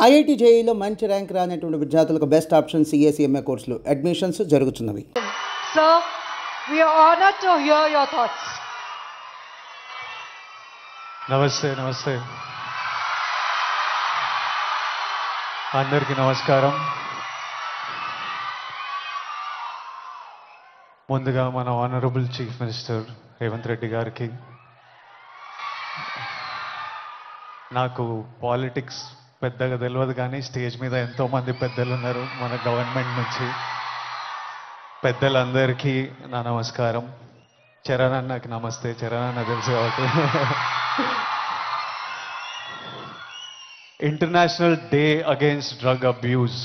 IIT జేఈలో మంచి rank రానటువంటి విద్యార్థులకు బెస్ట్ ఆప్షన్ సిఎస్ఈఎంఏ కోర్సులు admissions జరుగుతున్నవి. Sir, we are honored to hear your thoughts. నమస్తే అందరికీ నమస్కారం. ముందుగా మన honourable chief minister Revanth Reddy గారికి, నాకు పాలిటిక్స్ పెద్దగా తెలియదు కానీ స్టేజ్ మీద ఎంతోమంది పెద్దలు ఉన్నారు మన గవర్నమెంట్ నుంచి. పెద్దలందరికీ నా నమస్కారం. చరణ్ అన్నకి నమస్తే. చరణ్ అన్న తెలుసు కాబట్టి. International day against drug abuse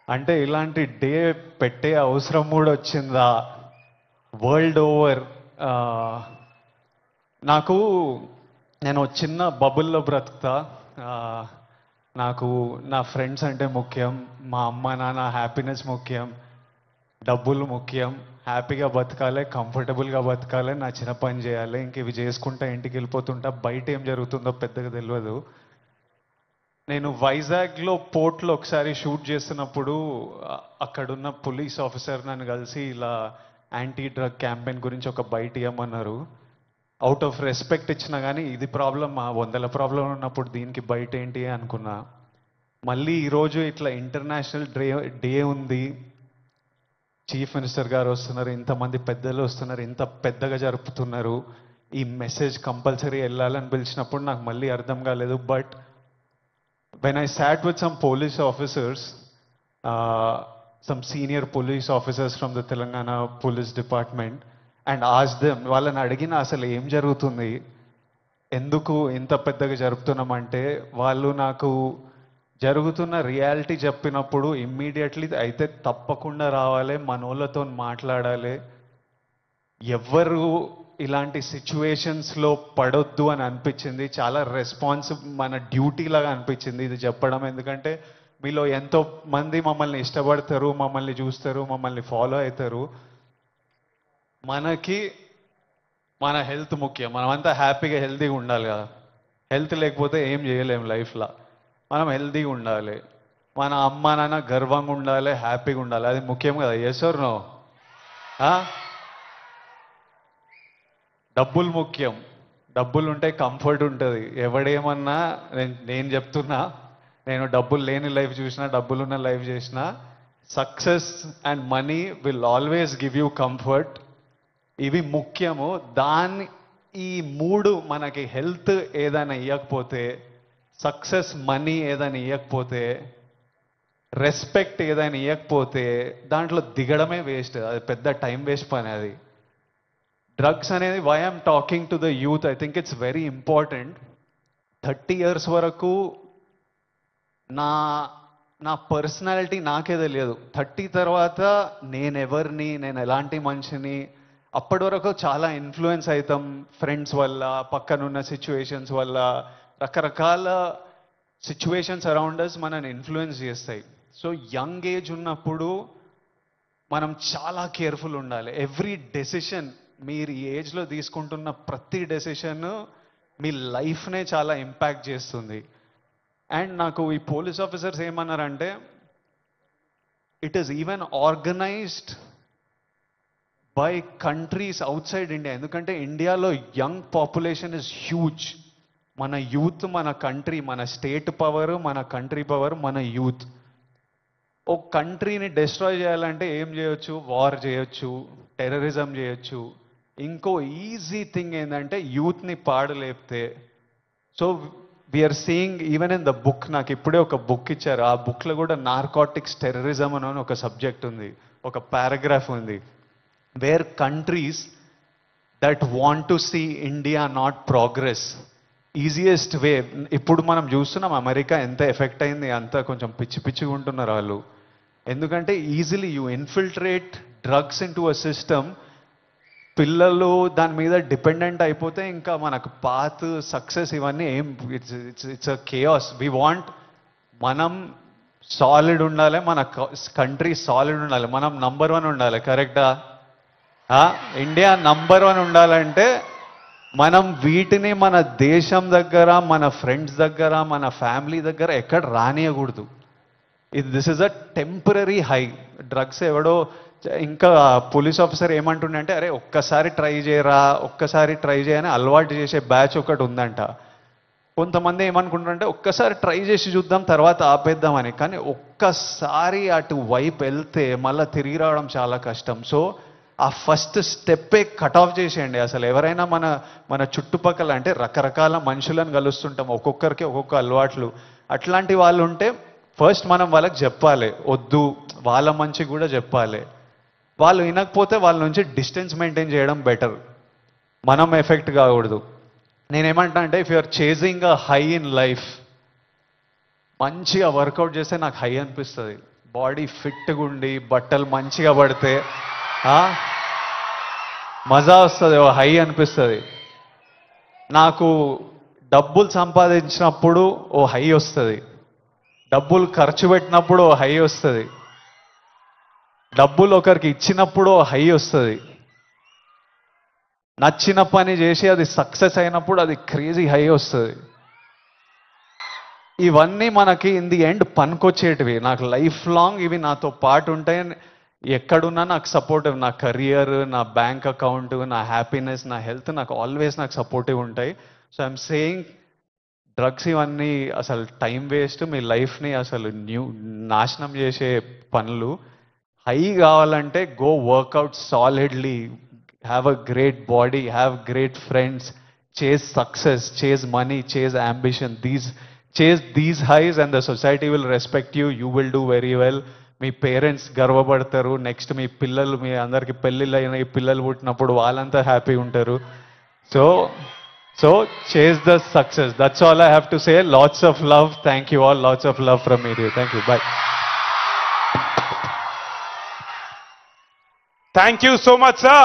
అంటే ఇలాంటి డే పెట్టే అవసరం కూడా వచ్చిందా వరల్డ్ ఓవర్? నేను చిన్న బబుల్లో బ్రతుకుతా. నాకు నా ఫ్రెండ్స్ అంటే ముఖ్యం, మా అమ్మ నాన్న హ్యాపీనెస్ ముఖ్యం, డబ్బులు ముఖ్యం, హ్యాపీగా బతకాలి, కంఫర్టబుల్గా బతకాలి, నా చిన్న పని చేయాలి, ఇంక ఇవి చేసుకుంటా ఇంటికి వెళ్ళిపోతుంటా. బయట ఏం జరుగుతుందో పెద్దగా తెలియదు. నేను వైజాగ్లో పోర్ట్లో ఒకసారి షూట్ చేస్తున్నప్పుడు అక్కడున్న పోలీస్ ఆఫీసర్ నన్ను కలిసి ఇలా యాంటీ డ్రగ్ క్యాంపెయిన్ గురించి ఒక బయట ఇవ్వమన్నారు. అవుట్ ఆఫ్ రెస్పెక్ట్ ఇచ్చినా కానీ ఇది ప్రాబ్లం, మా 100 ప్రాబ్లం ఉన్నప్పుడు దీనికి బయట ఏంటి అనుకున్నా. మళ్ళీ ఈరోజు ఇట్లా ఇంటర్నేషనల్ డే ఉంది, చీఫ్ మినిస్టర్ గారు వస్తున్నారు, ఇంతమంది పెద్దలు వస్తున్నారు, ఇంత పెద్దగా జరుపుతున్నారు, ఈ మెసేజ్ కంపల్సరీ వెళ్ళాలని పిలిచినప్పుడు నాకు మళ్ళీ అర్థం కాలేదు. But when I sat with some police officers, some senior police officers from the Telangana Police Department, and asked them, వాళ్ళని అడిగిన అసలు ఏం జరుగుతుంది, ఎందుకు ఇంత పెద్దగా జరుపుతున్నామంటే, వాళ్ళు నాకు జరుగుతున్న రియాలిటీ చెప్పినప్పుడు ఇమ్మీడియట్లీ అయితే తప్పకుండా రావాలి, మనోళ్ళతో మాట్లాడాలి, ఎవ్వరు ఇలాంటి సిచ్యువేషన్స్లో పడొద్దు అని అనిపించింది. చాలా మన డ్యూటీ లాగా అనిపించింది ఇది చెప్పడం. ఎందుకంటే మీలో ఎంతో మంది మమ్మల్ని ఇష్టపడతారు, మమ్మల్ని చూస్తారు, మమ్మల్ని ఫాలో అవుతారు. మనకి మన హెల్త్ ముఖ్యం. మనమంతా హ్యాపీగా హెల్తీగా ఉండాలి కదా. హెల్త్ లేకపోతే ఏం చేయలేము లైఫ్లో. మనం హెల్తీగా ఉండాలి, మన అమ్మ నాన్న గర్వంగా ఉండాలి, హ్యాపీగా ఉండాలి, అది ముఖ్యం కదా. Yes or no? డబ్బులు ముఖ్యం. డబ్బులు ఉంటే కంఫర్ట్ ఉంటుంది. ఎవడేమన్నా నేను చెప్తున్నా, నేను డబ్బులు లేని లైఫ్ చూసినా, డబ్బులున్న లైఫ్ చేసినా, success and money will always give you comfort. ఇవి ముఖ్యము. ఈ 3 మనకి హెల్త్ ఏదైనా ఇవ్వకపోతే, సక్సెస్ మనీ ఏదైనా ఇవ్వకపోతే, రెస్పెక్ట్ ఏదైనా ఇవ్వకపోతే దాంట్లో దిగడమే వేస్ట్. అది పెద్ద టైం వేస్ట్ పని. అది డ్రగ్స్ అనేది, why I'm talking to the youth, I think it's very important. 30 years వరకు నా పర్సనాలిటీ నాకే తెలియదు. 30 తర్వాత నేనెవరిని, నేను ఎలాంటి మనిషిని, అప్పటి వరకు చాలా ఇన్ఫ్లుయెన్స్ అవుతాం ఫ్రెండ్స్ వల్ల, పక్కనున్న సిచ్యువేషన్స్ వల్ల. రకరకాల సిచ్యువేషన్స్ అరౌండ్ అస్ మనని ఇన్ఫ్లుయెన్స్ చేస్తాయి. సో యంగ్ ఏజ్ ఉన్నప్పుడు మనం చాలా కేర్ఫుల్ ఉండాలి. ఎవ్రీ డెసిషన్, మీరు ఈ ఏజ్లో తీసుకుంటున్న ప్రతి డెసిషన్ మీ లైఫ్నే చాలా ఇంపాక్ట్ చేస్తుంది. అండ్ నాకు ఈ పోలీస్ ఆఫీసర్స్ ఏమన్నారంటే, it is even organised by countries out side India. ఎందుకంటే ఇండియాలో యంగ్ పాపులేషన్ ఇస్ హ్యూజ్. మన యూత్, మన కంట్రీ, మన స్టేట్ పవర్, మన కంట్రీ పవర్, మన యూత్. ఒక కంట్రీని డిస్ట్రాయ్ చేయాలంటే ఏం చేయొచ్చు? వార్ చేయొచ్చు, టెర్రరిజం చేయొచ్చు. ఇంకో ఈజీ థింగ్ ఏంటంటే యూత్ని పాడలేపితే. So we are seeing even in the book, నాకు ఇప్పుడే ఒక బుక్ ఇచ్చారు, ఆ బుక్లో కూడా నార్కోటిక్స్ టెర్రరిజం అని ఒక సబ్జెక్ట్ ఉంది, ఒక పారాగ్రాఫ్ ఉంది. Where countries that want to see India not progress, easiest way. ఇప్పుడు మనం చూస్తున్నాం అమెరికా ఎంత ఎఫెక్ట్ అయింది, అంతా కొంచెం పిచ్చిగా ఉంటున్నారు వాళ్ళు. ఎందుకంటే easily you infiltrate drugs in to a system. పిల్లలు దాని మీద డిపెండెంట్ అయిపోతే ఇంకా మనకు పాత్, సక్సెస్ ఇవన్నీ ఏం, it's a chaos. We want, మనం సాలిడ్ ఉండాలి, మన కంట్రీ సాలిడ్ ఉండాలి, మనం నంబర్ 1 ఉండాలి. కరెక్టా? ఇండియా నంబర్ 1 ఉండాలంటే మనం వీటిని మన దేశం దగ్గర, మన ఫ్రెండ్స్ దగ్గర, మన ఫ్యామిలీ దగ్గర ఎక్కడ రానియకూడదు. This is a temporary high. Drugs ఎవడో ఇంకా పోలీస్ ఆఫీసర్ ఏమంటుండే అంటే, అరే ఒక్కసారి ట్రై చేయరా, ఒక్కసారి ట్రై చేయని అలవాటు చేసే బ్యాచ్ ఒకటి ఉందంట. కొంతమంది ఏమనుకుంటారంటే ఒక్కసారి ట్రై చేసి చూద్దాం తర్వాత ఆపేద్దామని. కానీ ఒక్కసారి అటు వైపు వెళ్తే మళ్ళీ తిరిగి రావడం చాలా కష్టం. సో ఆ ఫస్ట్ స్టెప్పే కట్ ఆఫ్ చేసేయండి. అసలు ఎవరైనా మన చుట్టుపక్కల అంటే రకరకాల మనుషులను కలుస్తుంటాం, ఒక్కొక్కరికి ఒక్కొక్క అలవాట్లు. అట్లాంటి వాళ్ళు ఉంటే ఫస్ట్ మనం వాళ్ళకి చెప్పాలి, వద్దు, వాళ్ళ మంచి కూడా చెప్పాలి. వాళ్ళు వినకపోతే వాళ్ళ నుంచి డిస్టెన్స్ మెయింటైన్ చేయడం బెటర్, మనం ఎఫెక్ట్ కాకూడదు. నేనేమంటా అంటే, if you're chasing a high in life, మంచిగా వర్కౌట్ చేస్తే నాకు హై అనిపిస్తుంది. బాడీ ఫిట్గా ఉండి బట్టలు మంచిగా పడితే మజా వస్తుంది, హై అనిపిస్తుంది. నాకు డబ్బులు సంపాదించినప్పుడు ఓ హై వస్తుంది, డబ్బులు ఖర్చు పెట్టినప్పుడు ఓ హై వస్తుంది, డబ్బులు ఒకరికి ఇచ్చినప్పుడు ఓ హై వస్తుంది, నచ్చిన పని చేసి అది సక్సెస్ అయినప్పుడు అది క్రేజీ హై వస్తుంది. ఇవన్నీ మనకి ఇన్ ది ఎండ్ పనికొచ్చేటివి. నాకు లైఫ్ లాంగ్ ఇవి నాతో పాటు ఉంటాయి. ఎక్కడున్నా నాకు సపోర్టివ్, నా కెరియర్, నా బ్యాంక్ అకౌంట్, నా హ్యాపీనెస్, నా హెల్త్ నాకు ఆల్వేస్ నాకు సపోర్టివ్ ఉంటాయి. సో ఐఎమ్ సేయింగ్, డ్రగ్స్ ఇవన్నీ అసలు టైం వేస్ట్, మీ లైఫ్ని అసలు నాశనం చేసే పనులు. హై కావాలంటే go work out solidly, have a great body, have great friends, chase success, chase money, chase ambition. Chase these highs and the society will respect you. You will do very well. మీ parents గర్వపడతారు. Next మీ పిల్లలు, మీ అందరికి పెళ్ళిళ్ళు అయిన పిల్లలు పుట్టినప్పుడు వాళ్ళంతా హ్యాపీ ఉంటారు. So chase the success. That's all I have to say. Lots of love. Thank you all. Lots of love from me. Thank you. By. Thank you so much, sir.